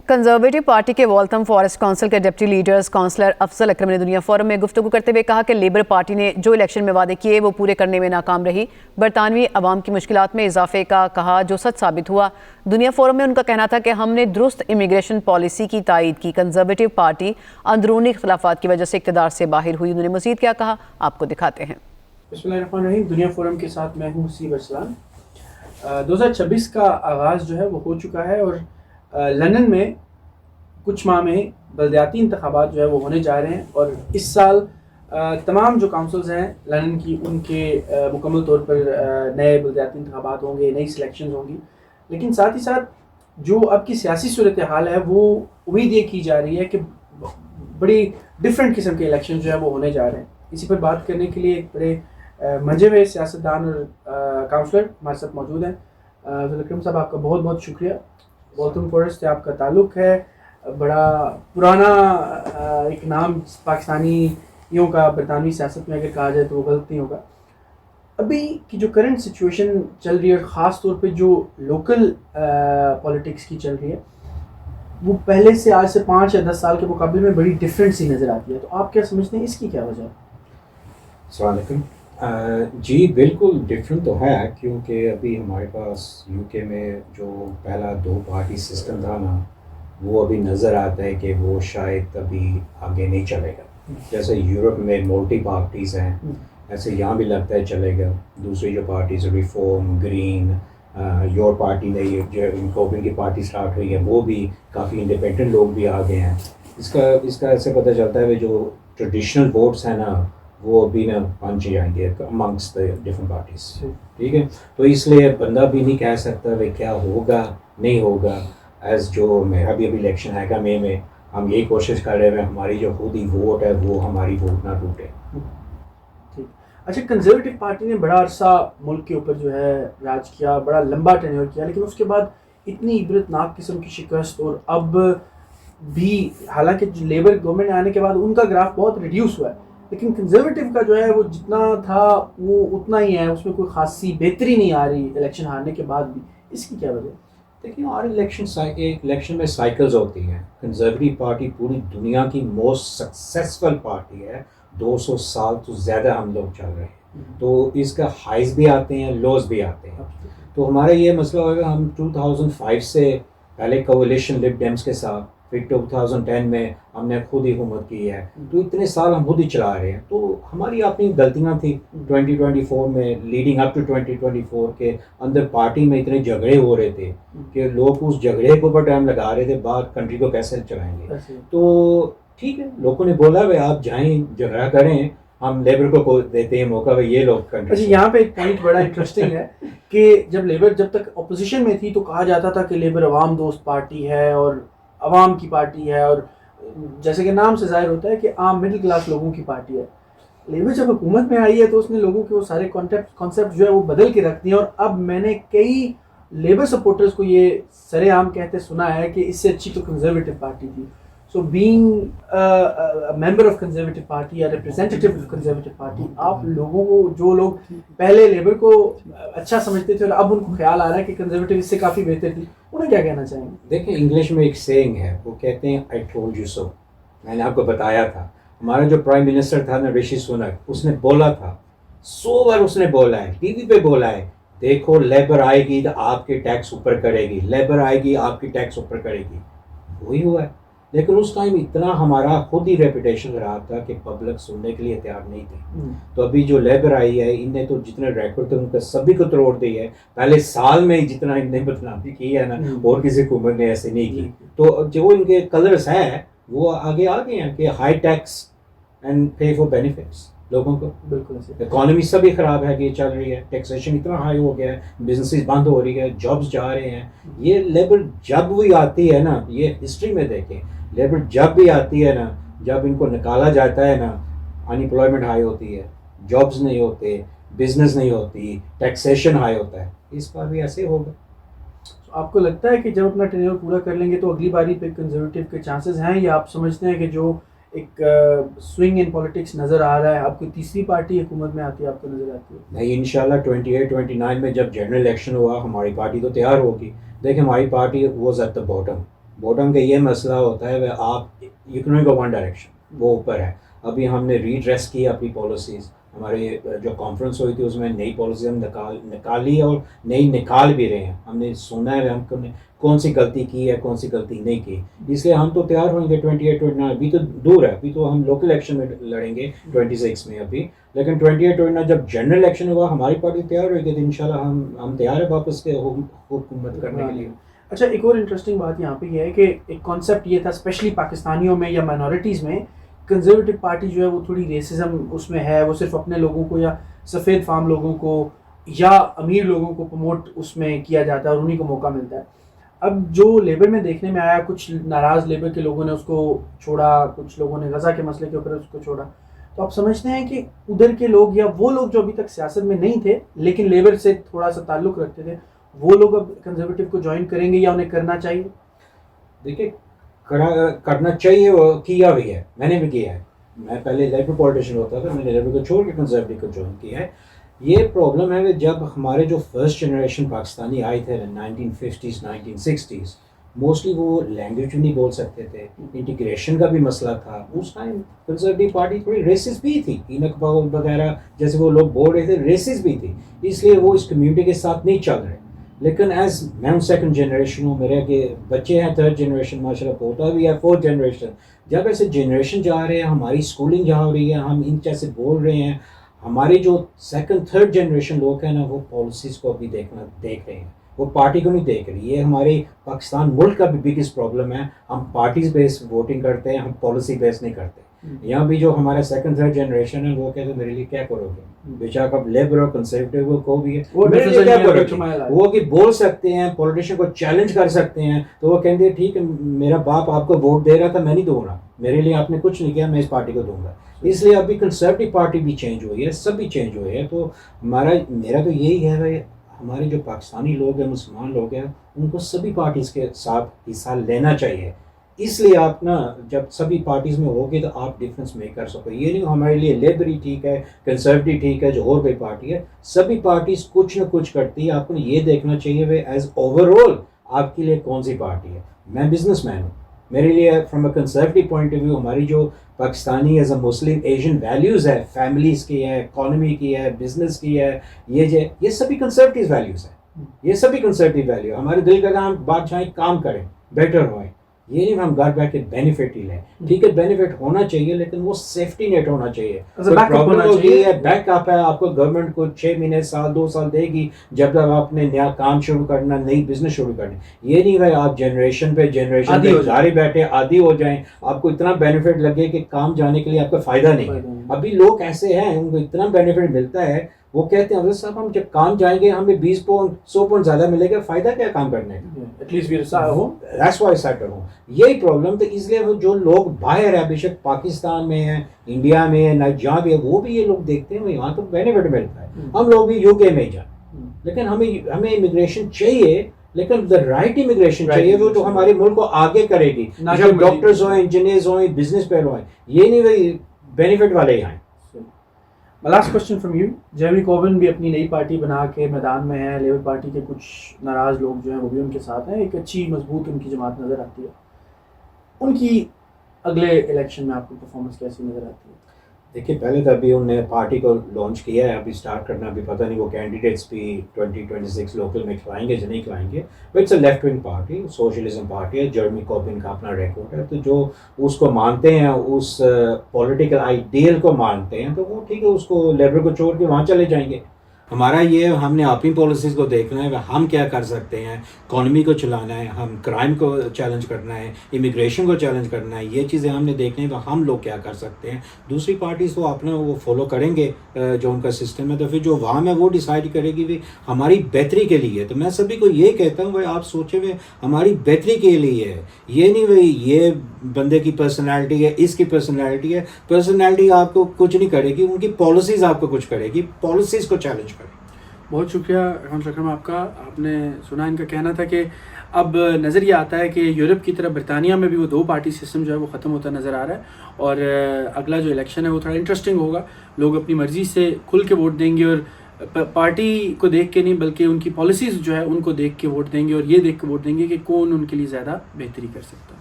Conservative party کے والتھم forest council کے deputy leaders counsellor افضل اکرم نے دنیا فورم میں گفتگو کرتے ہوئے کہا کہ لیبر پارٹی نے جو الیکشن میں وعدے کیے وہ پورے کرنے میں ناکام رہی. برطانوی عوام کی مشکلات میں اضافے کا کہا جو سچ ثابت ہوا. دنیا فورم میں ان کا کہنا تھا کہ ہم نے درست امیگریشن پالیسی کی تائید کی. کنزرویٹو پارٹی اندرونی اختلافات کی وجہ سے اقتدار سے باہر ہوئی. انہوں نے مزید کیا کہا آپ کو دکھاتے ہیں. بسم اللہ الرحمن الرحیم. دنیا فورم کے ساتھ میں ہوں سی برسلان. 2026 کا آغاز جو ہے وہ ہو چکا ہے اور لندن میں کچھ ماہ میں بلدیاتی انتخابات جو ہے وہ ہونے جا رہے ہیں اور اس سال تمام جو کونسلز ہیں لندن کی ان کے مکمل طور پر نئے بلدیاتی انتخابات ہوں گے, نئی سلیکشنز ہوں گی. لیکن ساتھ ہی ساتھ جو اب کی سیاسی صورتحال ہے وہ امید یہ کی جا رہی ہے کہ بڑی ڈفرینٹ قسم کے الیکشن جو ہے وہ ہونے جا رہے ہیں. اسی پر بات کرنے کے لیے ایک بڑے منجے ہوئے سیاستدان اور کاؤنسلر ہمارے ساتھ موجود ہیں. افضل اکرم صاحب آپ کا بہت بہت شکریہ. والتھم فارسٹ سے آپ کا تعلق ہے, بڑا پرانا ایک نام پاکستانیوں کا برطانوی سیاست میں اگر کہا جائے تو وہ غلط نہیں ہوگا. ابھی کی جو کرنٹ سچویشن چل رہی ہے اور خاص طور پہ جو لوکل پولیٹکس کی چل رہی ہے وہ پہلے سے آج سے 5 یا 10 سال کے مقابلے میں بڑی ڈفرینٹ سی نظر آتی ہے. تو آپ کیا سمجھتے ہیں اس کی کیا وجہ ہے؟ السلام علیکم. جی بالکل ڈفرینٹ تو ہے کیونکہ ابھی ہمارے پاس یو کے میں جو پہلا 2 پارٹی سسٹم تھا نا وہ ابھی نظر آتا ہے کہ وہ شاید ابھی آگے نہیں چلے گا. جیسے یورپ میں ملٹی پارٹیز ہیں ایسے یہاں بھی لگتا ہے چلے گا. دوسری جو parties reform, green, your party نے جو کوبن کی پارٹی سٹارٹ ہوئی ہے وہ بھی کافی انڈیپینڈنٹ لوگ بھی آ گئے ہیں. اس کا ایسے پتہ چلتا ہے جو ٹریڈیشنل ووٹس ہیں نا وہ ابھی نا پنچ جائیں گے امنگس دا ڈفرنٹ پارٹیز. ٹھیک ہے, تو اس لیے بندہ بھی نہیں کہہ سکتا بھائی کیا ہوگا نہیں ہوگا. ایز جو میرا بھی ابھی الیکشن ہے گا مئی میں, ہم یہی کوشش کر رہے ہیں ہماری جو خود ہی ووٹ ہے وہ ہماری ووٹ نہ ٹوٹے. اچھا, کنزرویٹو پارٹی نے بڑا عرصہ ملک کے اوپر جو ہے راج کیا, بڑا لمبا ٹینیور کیا, لیکن اس کے بعد اتنی عبرتناک قسم کی شکست اور اب بھی حالانکہ لیبر گورنمنٹ آنے کے بعد ان کا گراف بہت ریڈیوس ہوا ہے لیکن کنزرویٹو کا جو ہے وہ جتنا تھا وہ اتنا ہی ہے, اس میں کوئی خاصی بہتری نہیں آ رہی الیکشن ہارنے کے بعد بھی. اس کی کیا وجہ ہے؟ دیکھیں اور الیکشن میں سائیکلز ہوتی ہیں. کنزرویٹو پارٹی پوری دنیا کی موسٹ سکسیسفل پارٹی ہے. 200 سال تو زیادہ ہم لوگ چل رہے ہیں تو اس کا ہائیز بھی آتے ہیں لوز بھی آتے ہیں. تو ہمارا یہ مسئلہ ہوگا ہم 2005 سے پہلے کولیشن لب ڈیمس کے ساتھ, پھر 2010 میں ہم نے خود ہی حکومت کی ہے تو اتنے سال ہم خود ہی چلا رہے ہیں. تو ہماری اپنی غلطیاں تھیں 2024 میں لیڈنگ اپ ٹو 2024 کے اندر پارٹی میں اتنے جھگڑے ہو رہے تھے کہ لوگ اس جھگڑے کو اوپر ٹائم لگا رہے تھے باہر کنٹری کو کیسے چلائیں گے. تو ٹھیک ہے, لوگوں نے بولا بھائی آپ جائیں جھگڑا کریں, ہم لیبر کو دیتے ہیں موقع بھائی یہ لوگ کنٹری. یہاں پہ ایک پوائنٹ بڑا انٹرسٹنگ ہے کہ جب لیبر جب تک اپوزیشن میں تھی تو کہا جاتا تھا کہ لیبر عوام دوست پارٹی ہے اور عوام کی پارٹی ہے اور جیسے کہ نام سے ظاہر ہوتا ہے کہ عام مڈل کلاس لوگوں کی پارٹی ہے. لیبر جب حکومت میں آئی ہے تو اس نے لوگوں کے وہ سارے کانسیپٹ جو ہے وہ بدل کے رکھ دیے اور اب میں نے کئی لیبر سپورٹرز کو یہ سر عام کہتے سنا ہے کہ اس سے اچھی تو کنزرویٹو پارٹی تھی. So being a member of Conservative Party or representative of Conservative Party, آپ لوگوں کو جو لوگ پہلے لیبر کو اچھا سمجھتے تھے اور اب ان کو خیال آ رہا ہے کہ کنزرویٹو اس سے کافی بہتر تھی, انہیں کیا کہنا چاہیں گے؟ دیکھیں انگلش میں ایک سیئنگ ہے, وہ کہتے ہیں I told you so. میں نے آپ کو بتایا تھا. ہمارا جو پرائم منسٹر تھا نا رشی سونک, اس نے بولا تھا 100 بار اس نے بولا ہے, ٹی وی پہ بولا ہے, دیکھو لیبر آئے گی تو آپ کے ٹیکس اوپر کرے گی, لیبر آئے گی آپ کی ٹیکس اوپر کرے گی. وہی ہوا ہے. لیکن اس ٹائم اتنا ہمارا خود ہی ریپوٹیشن خراب تھا کہ پبلک سننے کے لیے تیار نہیں تھی. تو ابھی جو لیبر آئی ہے ان نے تو جتنے ریکارڈ تھے ان کا سبھی کو توڑ دی ہے. پہلے سال میں جتنا ان نے بدنامی کی ہے نا اور کسی حکومت نے ایسے نہیں کی. تو جو ان کے کلرس ہیں وہ آگے آ گئے ہیں کہ high tax and pay for benefits لوگوں کو. بالکل اکانومی سبھی خراب ہے کہ چل رہی ہے, ٹیکسیشن اتنا ہائی ہو گیا ہے, بزنسز بند ہو رہی ہے, جابس جا رہے ہیں. یہ لیبر جب بھی آتی ہے نا, یہ ہسٹری میں دیکھیں لیبر جب بھی آتی ہے نا, جب ان کو نکالا جاتا ہے نا انپلائمنٹ ہائی ہوتی ہے, جابس نہیں ہوتے, بزنس نہیں ہوتی, ٹیکسیشن ہائی ہوتا ہے. اس بار بھی ایسے ہوگا. آپ کو لگتا ہے کہ جب اپنا ٹینیور پورا کر لیں گے تو اگلی باری پہ کنزرویٹو کے چانسز ہیں, یا آپ سمجھتے ہیں کہ جو ایک سوئنگ ان پولیٹکس نظر آ رہا ہے آپ کو تیسری پارٹی حکومت میں آتی ہے آپ کو نظر آتی ہے؟ نہیں, انشاءاللہ 28-29 میں جب جنرل الیکشن ہوا ہماری پارٹی تو تیار ہوگی. دیکھیں ہماری party was at the bottom, bottom کا یہ مسئلہ ہوتا ہے وہ آپ you can go one direction, وہ اوپر ہے. ابھی ہم نے ریڈریس کی اپنی پالیسیز، ہمارے جو کانفرنس ہوئی تھی اس میں نئی پالیسی ہم نکالی اور نئی نکال بھی رہے ہیں. ہم نے سنا ہے ہم کون سی غلطی کی ہے کون سی غلطی نہیں کی. اس لیے ہم تو تیار ہوئیں گے 28-29، ابھی تو دور ہے، ابھی تو ہم لوکل الیکشن میں لڑیں گے 26 میں ابھی، لیکن 28-29 جب جنرل الیکشن ہوا ہماری پارٹی تیار ہوئے گی تو انشاءاللہ ہم تیار ہیں واپس کے حکومت کرنے کے لیے. اچھا، ایک اور انٹرسٹنگ بات یہاں پہ یہ ہے کہ ایک کانسیپٹ یہ تھا اسپیشلی پاکستانیوں میں یا مائنورٹیز میں، کنزرویٹو پارٹی جو ہے وہ تھوڑی ریسزم اس میں ہے، وہ صرف اپنے لوگوں کو یا سفید فام لوگوں کو یا امیر لوگوں کو پروموٹ اس میں کیا جاتا ہے اور انہیں کو موقع ملتا ہے. اب جو لیبر میں دیکھنے میں آیا، کچھ ناراض لیبر کے لوگوں نے اس کو چھوڑا، کچھ لوگوں نے غزہ کے مسئلے کے اوپر اس کو چھوڑا. تو آپ سمجھتے ہیں کہ ادھر کے لوگ یا وہ لوگ جو ابھی تک سیاست میں نہیں تھے لیکن لیبر سے تھوڑا سا تعلق رکھتے تھے، وہ لوگ اب کنزرویٹو کو جوائن کریں گے یا انہیں کرنا چاہیے؟ دیکھیے کرنا چاہیے، وہ کیا بھی ہے، میں نے بھی کیا ہے. میں پہلے لیبر پولیٹیشین ہوتا تھا، میں نے لیبر کو چھوڑ کے کنزرویٹو کو جوائن کیا ہے. یہ پرابلم ہے کہ جب ہمارے جو فرسٹ جنریشن پاکستانی آئے تھے 1950s 1960s، موسٹلی وہ لینگویج نہیں بول سکتے تھے، انٹیگریشن کا بھی مسئلہ تھا. اس ٹائم کنزرویٹو پارٹی تھوڑی ریسسٹ بھی تھی، اینک پاگل وغیرہ جیسے وہ لوگ بول رہے تھے ریسسٹ بھی تھی، اس لیے وہ اس کمیونٹی کے ساتھ نہیں چل رہے. لیکن ایز میں ہوں سیکنڈ جنریشن ہوں، میرے کے بچے ہیں تھرڈ جنریشن، ماشاء اللہ پوتا بھی ہے فورتھ جنریشن. جب ایسے جنریشن جا رہے ہیں، ہماری اسکولنگ جا ہو رہی ہے، ہم ان جیسے بول رہے ہیں، ہمارے جو سیکنڈ تھرڈ جنریشن لوگ ہیں نا وہ پالیسیز کو ابھی دیکھ رہے ہیں، وہ پارٹی کو نہیں دیکھ رہی. یہ ہمارے پاکستان ملک کا بھی بگیسٹ پرابلم ہے، ہم پارٹیز بیس ووٹنگ کرتے ہیں، ہم پالیسی بیس نہیں کرتے. یہاں بھی جو ہمارا سیکنڈ تھرڈ جنریشن ہے وہ کہتے ہیں میرے لیے کیا کرو گے، بے شک اب لیبر اور کنسرویٹو کو بھی میرے لیے کیا کرو گے. وہ کہ بول سکتے ہیں، پولیٹیشین کو چیلنج کر سکتے ہیں، تو وہ کہیں گے ٹھیک ہے میرا باپ آپ کو ووٹ دے رہا تھا میں نہیں دوں گا، میرے لیے آپ نے کچھ نہیں کیا، میں اس پارٹی کو دوں گا. اس لیے ابھی کنسرویٹو پارٹی بھی چینج ہوئی ہے، سب بھی چینج ہوئے ہیں. تو میرا تو یہی ہے بھائی، ہمارے جو پاکستانی لوگ ہیں، مسلمان لوگ ہیں، ان کو سبھی پارٹیز کے ساتھ حصہ لینا چاہیے. اس لیے آپ نا جب سبھی پارٹیز میں ہوگے تو آپ ڈفرینس میک کر سکو. یہ نہیں ہمارے لیے لیبر ہی ٹھیک ہے، کنسرویٹو ٹھیک ہے، جو اور کوئی پارٹی ہے، سبھی پارٹیز کچھ نہ کچھ کرتی ہے. آپ کو یہ دیکھنا چاہیے وہ ایز اوور آل آپ کے لیے کون سی پارٹی ہے. میں بزنس مین ہوں، میرے لیے from a conservative point of view ہماری جو Pakistani as a Muslim Asian values ہے، فیملیز کی ہے، اکانومی کی ہے، بزنس کی ہے، یہ سبھی کنسرویٹو ویلیوز ہیں. یہ سبھی کنسرویٹو ویلیو ہمارے دل کا کام بات چاہیں کام کریں، بیٹر ہوئیں. یہ نہیں ہم گھر بیٹھ کے بینیفٹ ہی لیں. ٹھیک ہے بینیفٹ ہونا چاہیے لیکن وہ سیفٹی نیٹ ہونا چاہیے، بیک اپ ہے. آپ کو گورنمنٹ کو 6 مہینے سال 2 سال دے گی جب تک آپ نے نیا کام شروع کرنا، نئی بزنس شروع کرنی. یہ نہیں بھائی آپ جنریشن پہ جاری بیٹھے عادی ہو جائیں، آپ کو اتنا بینیفٹ لگے کہ کام جانے کے لیے آپ کو فائدہ نہیں ہے. ابھی لوگ ایسے ہیں ان کو اتنا بینیفٹ ملتا ہے، وہ کہتے ہیں حضرت صاحب ہم جب کام جائیں گے ہمیں 20 پاؤنڈ 100 پاؤنڈ زیادہ ملے گا، فائدہ کیا کام کرنے کا. ایٹ لیسٹ وی ہو دیٹس وائی سیٹل ہوں. یہی پرابلم. تو اس لیے وہ جو لوگ باہر ہے، بے شک پاکستان میں ہیں، انڈیا میں ہے، نہ جہاں بھی ہے، وہ بھی یہ لوگ دیکھتے ہیں یہاں تو بینیفٹ ملتا ہے. ہم لوگ بھی یو کے میں جائیں، لیکن ہمیں امیگریشن چاہیے، لیکن دا رائٹ امیگریشن چاہیے وہ جو ہمارے ملک کو آگے کرے گی. جب ڈاکٹرز ہوں، انجینئرز ہوں، بزنس پہ ہوئیں، یہ نہیں وہی بینیفٹ والے ہی آئیں. Last question from you. Jeremy Corbin بھی اپنی نئی پارٹی بنا کے میدان میں ہے، لیبر پارٹی کے کچھ ناراض لوگ جو ہیں وہ بھی ان کے ساتھ ہیں، ایک اچھی مضبوط ان کی جماعت نظر آتی ہے. ان کی اگلے الیکشن میں آپ کو پرفارمنس کیسی نظر آتی ہے؟ دیکھیے پہلے تو ابھی انہوں نے پارٹی کو لانچ کیا ہے، ابھی اسٹارٹ کرنا ابھی پتہ نہیں وہ کینڈیڈیٹس بھی 2026 لوکل میں کھلائیں گے یا نہیں کھلائیں گے. But it's a left wing party, socialism party ہے. جرمی کوربن کا اپنا ریکارڈ ہے، تو جو اس کو مانتے ہیں، اس پولیٹیکل آئیڈیل کو مانتے ہیں، تو وہ ٹھیک ہے، اس کو لیبر کو چھوڑ کے وہاں چلے جائیں گے. ہمارا یہ ہم نے اپنی پالیسیز کو دیکھنا ہے، ہم کیا کر سکتے ہیں، اکانومی کو چلانا ہے، ہم کرائم کو چیلنج کرنا ہے، امیگریشن کو چیلنج کرنا ہے. یہ چیزیں ہم نے دیکھنے ہیں ہم لوگ کیا کر سکتے ہیں. دوسری پارٹیز تو اپنا وہ فالو کریں گے جو ان کا سسٹم ہے، تو پھر جو وہاں ہے وہ ڈیسائیڈ کرے گی بھی ہماری بہتری کے لیے. تو میں سبھی کو یہ کہتا ہوں بھائی آپ سوچے ہوئے ہماری بہتری کے لیے ہے، یہ نہیں بھائی یہ بندے کی پرسنالٹی ہے، اس کی پرسنالٹی ہے. پرسنالٹی آپ کو کچھ نہیں کرے گی، ان کی پالیسیز آپ کو کچھ کرے گی. پالیسیز کو چیلنج کریں. بہت شکریہ رحمان اکرم آپ کا. آپ نے سنا ان کا کہنا تھا کہ اب نظر یہ آتا ہے کہ یورپ کی طرف برطانیہ میں بھی وہ 2 پارٹی سسٹم جو ہے وہ ختم ہوتا نظر آ رہا ہے، اور اگلا جو الیکشن ہے وہ تھوڑا انٹرسٹنگ ہوگا. لوگ اپنی مرضی سے کھل کے ووٹ دیں گے اور پارٹی کو دیکھ کے نہیں بلکہ ان کی پالیسیز جو ہے ان کو دیکھ کے ووٹ دیں گے، اور یہ دیکھ کے ووٹ دیں گے کہ کون ان کے لیے زیادہ بہتری کر سکتا ہے.